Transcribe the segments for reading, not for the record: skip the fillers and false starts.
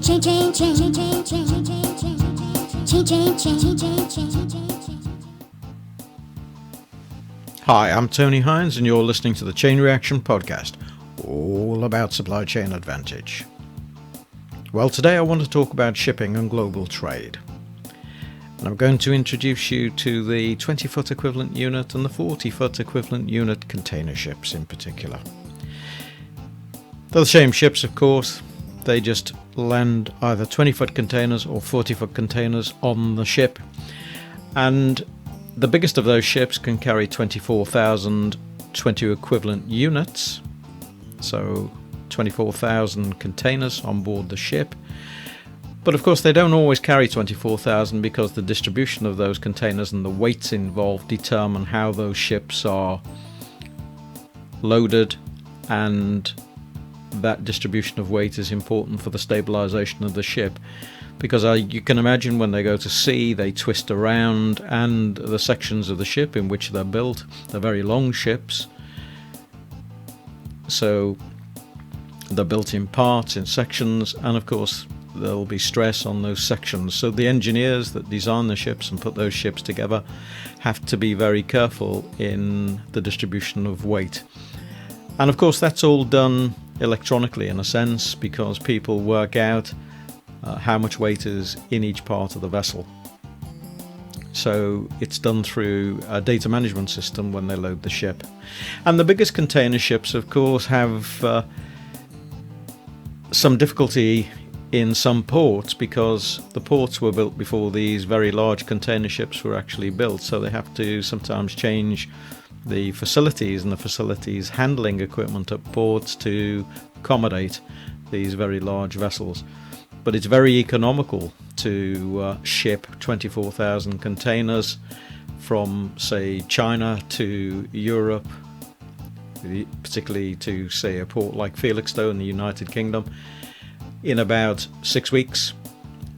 Hi, I'm Tony Hines, and you're listening to the Chain Reaction Podcast, all about supply chain advantage. Well, today I want to talk about shipping and global trade. And I'm going to introduce you to the 20-foot equivalent unit and the 40-foot equivalent unit container ships in particular. They're the same ships, of course. They just land either 20-foot containers or 40-foot containers on the ship. And the biggest of those ships can carry 24,000 20 equivalent units, so 24,000 containers on board the ship. But of course they don't always carry 24,000 because the distribution of those containers and the weights involved determine how those ships are loaded, and that distribution of weight is important for the stabilization of the ship. Because you can imagine when they go to sea, they twist around, and the sections of the ship in which they're built, they're very long ships. So they're built in parts, in sections, and of course there'll be stress on those sections. So the engineers that design the ships and put those ships together have to be very careful in the distribution of weight. And of course that's all done electronically in a sense, because people work out how much weight is in each part of the vessel. So it's done through a data management system when they load the ship. And the biggest container ships, of course, have some difficulty in some ports, because the ports were built before these very large container ships were actually built. So they have to sometimes change the facilities and the facilities handling equipment at ports to accommodate these very large vessels. But it's very economical to ship 24,000 containers from, say, China to Europe, particularly to, say, a port like Felixstowe in the United Kingdom, in about 6 weeks,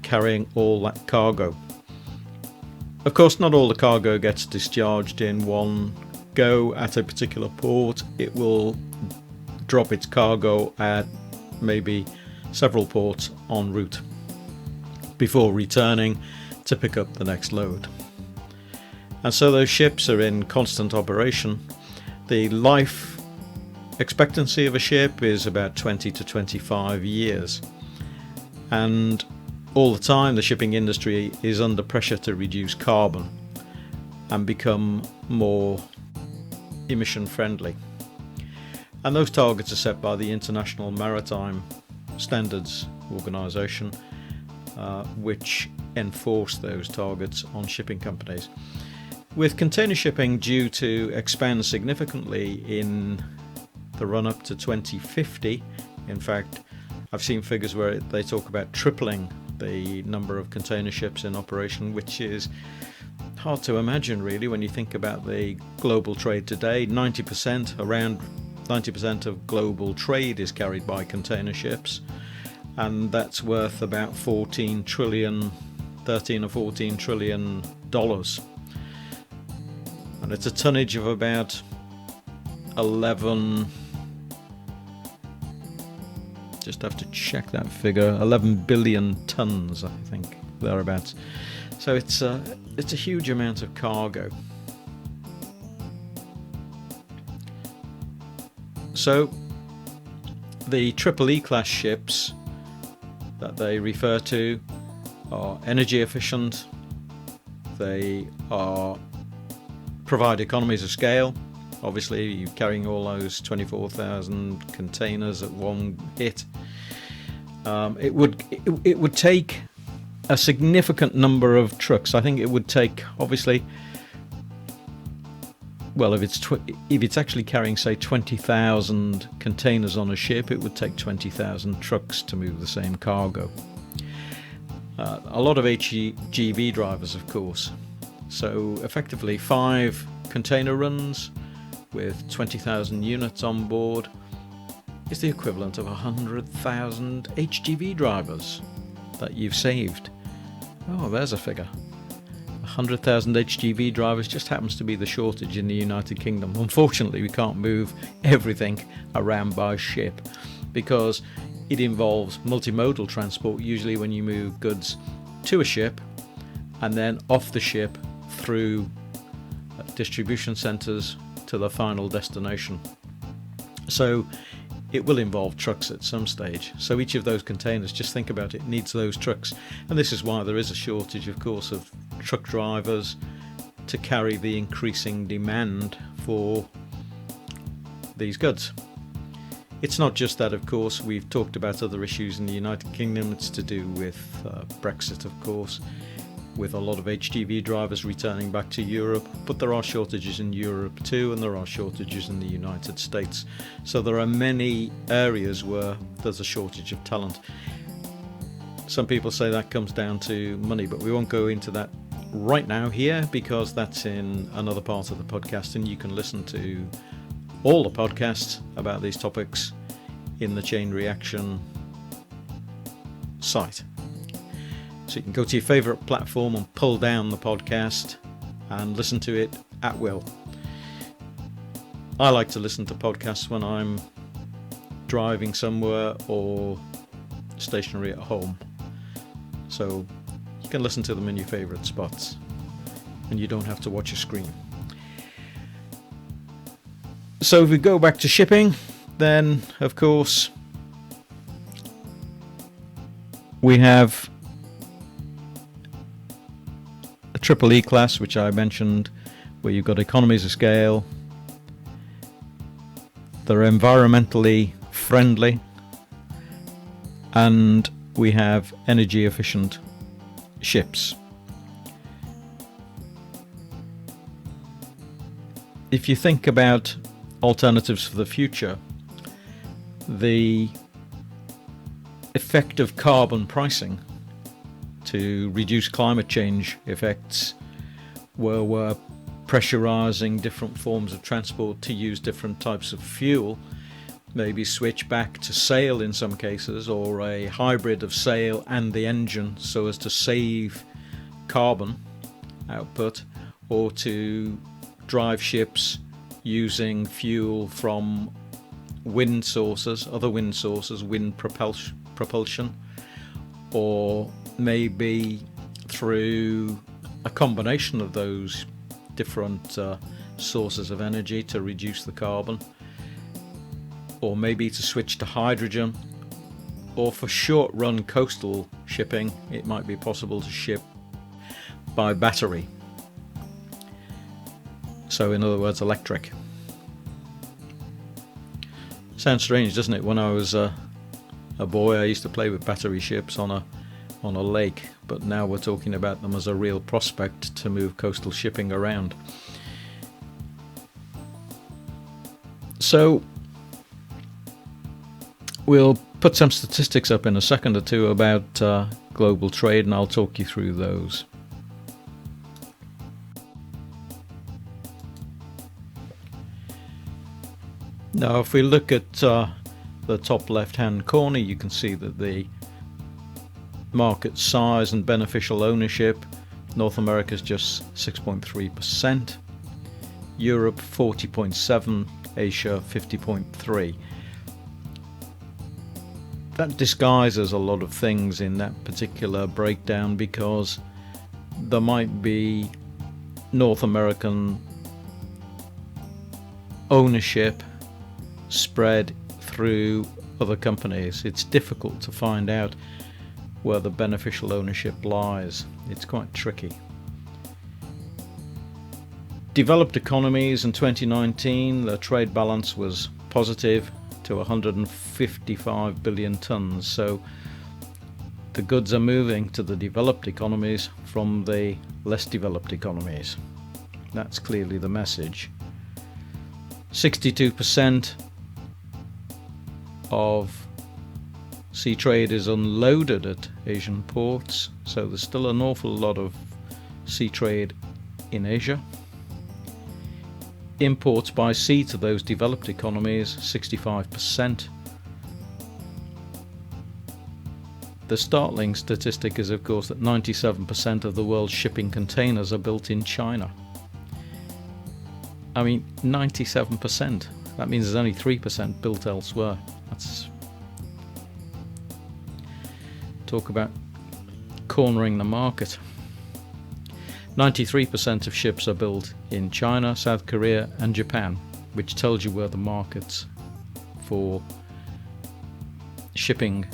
carrying all that cargo. Of course, not all the cargo gets discharged in one go at a particular port. It will drop its cargo at maybe several ports en route before returning to pick up the next load. And so those ships are in constant operation. The life expectancy of a ship is about 20 to 25 years. And all the time the shipping industry is under pressure to reduce carbon and become more emission friendly. And those targets are set by the International Maritime Standards Organization, which enforce those targets on shipping companies. With container shipping due to expand significantly in the run-up to 2050, in fact, I've seen figures where they talk about tripling the number of container ships in operation, which is hard to imagine really when you think about the global trade today. Around 90% of global trade is carried by container ships, and that's worth about 13 or 14 trillion dollars. And it's a tonnage of about 11, just have to check that figure, 11 billion tons, I think, thereabouts. So it's a huge amount of cargo. So the E class ships that they refer to are energy efficient. They provide economies of scale. Obviously, you're carrying all those 24,000 containers at one hit. It would take a significant number of trucks. I think it would take, obviously, well, if it's actually carrying, say, 20,000 containers on a ship, it would take 20,000 trucks to move the same cargo. A lot of HGV drivers, of course. So effectively 5 container runs with 20,000 units on board is the equivalent of 100,000 HGV drivers that you've saved. Oh, there's a figure. 100,000 HGV drivers just happens to be the shortage in the United Kingdom. Unfortunately, we can't move everything around by ship because It involves multimodal transport, usually when you move goods to a ship and then off the ship through distribution centres to the final destination. So it will involve trucks at some stage. So each of those containers, just think about it, needs those trucks. And this is why there is a shortage, of course, of truck drivers to carry the increasing demand for these goods. It's not just that, of course. We've talked about other issues in the United Kingdom. It's to do with Brexit, of course, with a lot of HGV drivers returning back to Europe. But there are shortages in Europe too, and there are shortages in the United States. So there are many areas where there's a shortage of talent. Some people say that comes down to money, but we won't go into that right now here, because that's in another part of the podcast, and you can listen to all the podcasts about these topics in the Chain Reaction site. So you can go to your favourite platform and pull down the podcast and listen to it at will. I like to listen to podcasts when I'm driving somewhere or stationary at home. So you can listen to them in your favourite spots and you don't have to watch a screen. So if we go back to shipping, then of course we have a triple E class, which I mentioned, where you've got economies of scale. They're environmentally friendly, and we have energy efficient ships. If you think about alternatives for the future, the effect of carbon pricing to reduce climate change effects, where we're pressurizing different forms of transport to use different types of fuel, maybe switch back to sail in some cases, or a hybrid of sail and the engine so as to save carbon output, or to drive ships using fuel from wind sources, other wind sources, wind propulsion, or maybe through a combination of those different sources of energy to reduce the carbon, or maybe to switch to hydrogen, or for short run coastal shipping it might be possible to ship by battery. So in other words, electric. Sounds strange, doesn't it? When I was a boy, I used to play with battery ships on a lake, but now we're talking about them as a real prospect to move coastal shipping around. So we'll put some statistics up in a second or two about global trade, and I'll talk you through those. Now, if we look at the top left-hand corner, you can see that the market size and beneficial ownership, North America is just 6.3%, Europe 40.7%, Asia 50.3%. That disguises a lot of things in that particular breakdown, because there might be North American ownership spread through other companies. It's difficult to find out where the beneficial ownership lies. It's quite tricky. Developed economies in 2019, the trade balance was positive to 155 billion tons. So the goods are moving to the developed economies from the less developed economies. That's clearly the message. 62% of sea trade is unloaded at Asian ports, so there's still an awful lot of sea trade in Asia. Imports by sea to those developed economies, 65%. The startling statistic is, of course, that 97% of the world's shipping containers are built in China. I mean, 97%. That means there's only 3% built elsewhere. That's Talk about cornering the market. 93% of ships are built in China, South Korea and Japan, which tells you where the markets for shipping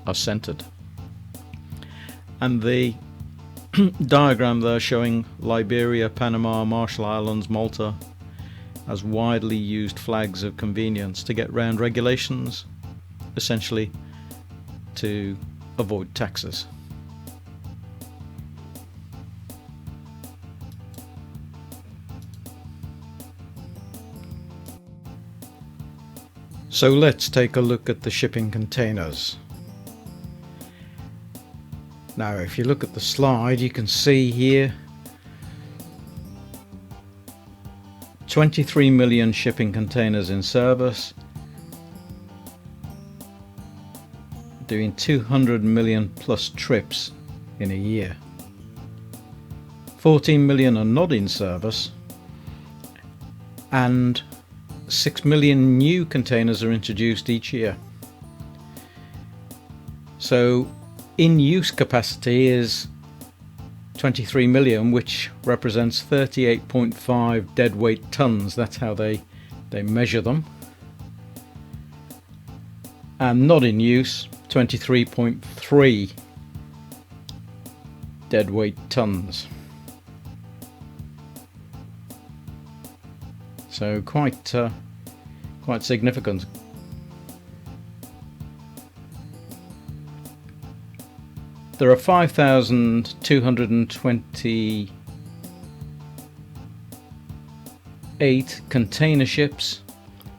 are centered. And the diagram there showing Liberia, Panama, Marshall Islands, Malta as widely used flags of convenience to get round regulations, essentially to avoid taxes. So let's take a look at the shipping containers. Now, if you look at the slide, you can see here 23 million shipping containers in service, doing 200 million plus trips in a year. 14 million are not in service, and 6 million new containers are introduced each year. So in use capacity is 23 million, which represents 38.5 deadweight tons. That's how they measure them. And not in use, 23.3 deadweight tons. So quite significant. There are 5,228 container ships,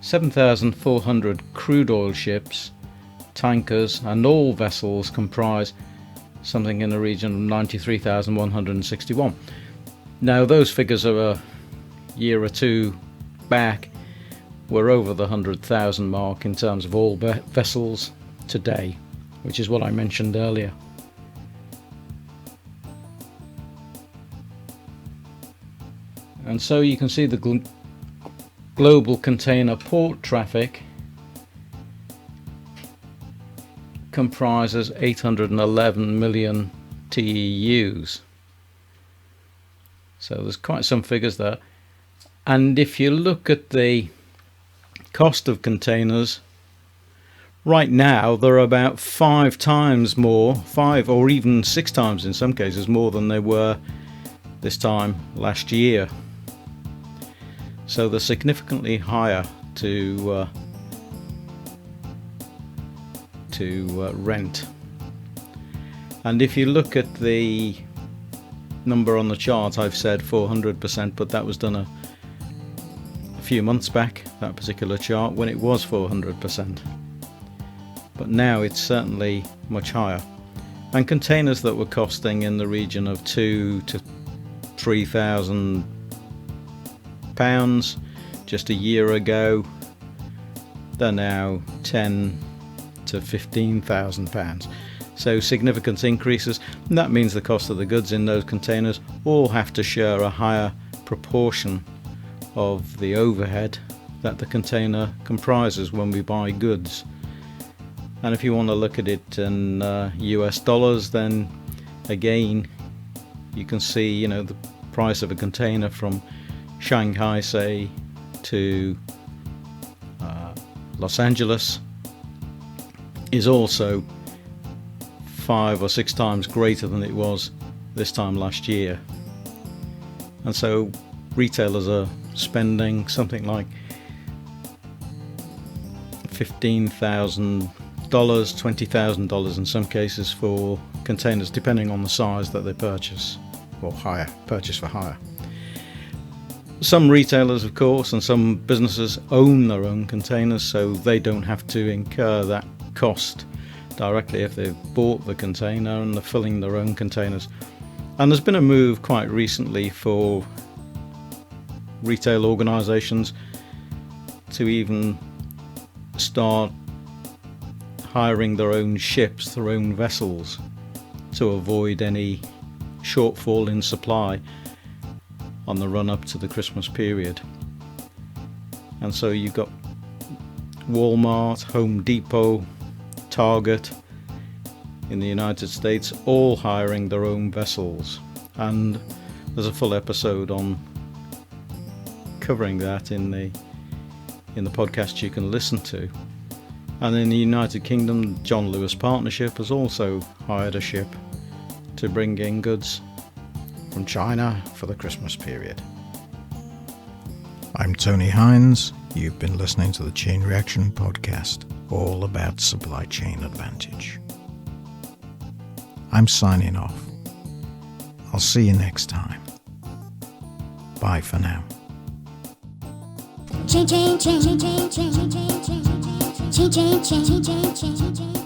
7,400 crude oil ships, tankers, and all vessels comprise something in the region of 93,161. Now those figures are a year or two back. We're over the 100,000 mark in terms of all vessels today, which is what I mentioned earlier. And so you can see the global container port traffic comprises 811 million TEUs. So there's quite some figures there. And if you look at the cost of containers, right now they're about 5 times more, 5 or even 6 times in some cases more than they were this time last year. So they're significantly higher to rent. And if you look at the number on the chart, I've said 400%, but that was done a few months back, that particular chart, when it was 400%. But now it's certainly much higher. And containers that were costing in the region of £2,000 to £3,000 just a year ago, they're now £10,000 to £15,000. So significant increases, and that means the cost of the goods in those containers all have to share a higher proportion of the overhead that the container comprises when we buy goods. And if you want to look at it in US dollars, then again you can see, the price of a container from Shanghai, say, to Los Angeles is also 5 or 6 times greater than it was this time last year. And so retailers are spending something like $15,000, $20,000 in some cases for containers, depending on the size that they purchase or purchase for hire. Some retailers, of course, and some businesses own their own containers, so they don't have to incur that cost directly if they've bought the container and they're filling their own containers. And there's been a move quite recently for retail organisations to even start hiring their own ships, their own vessels, to avoid any shortfall in supply on the run up to the Christmas period. And so you've got Walmart, Home Depot, Target, in the United States, all hiring their own vessels. And there's a full episode on covering that in the podcast you can listen to. And in the United Kingdom, John Lewis Partnership has also hired a ship to bring in goods from China for the Christmas period. I'm Tony Hines. You've been listening to the Chain Reaction Podcast, all about supply chain advantage. I'm signing off. I'll see you next time. Bye for now. Chain, chain, chain, chain, chain, chain, chain, chain, chain, chain, chain, chain, chain, chain, chain.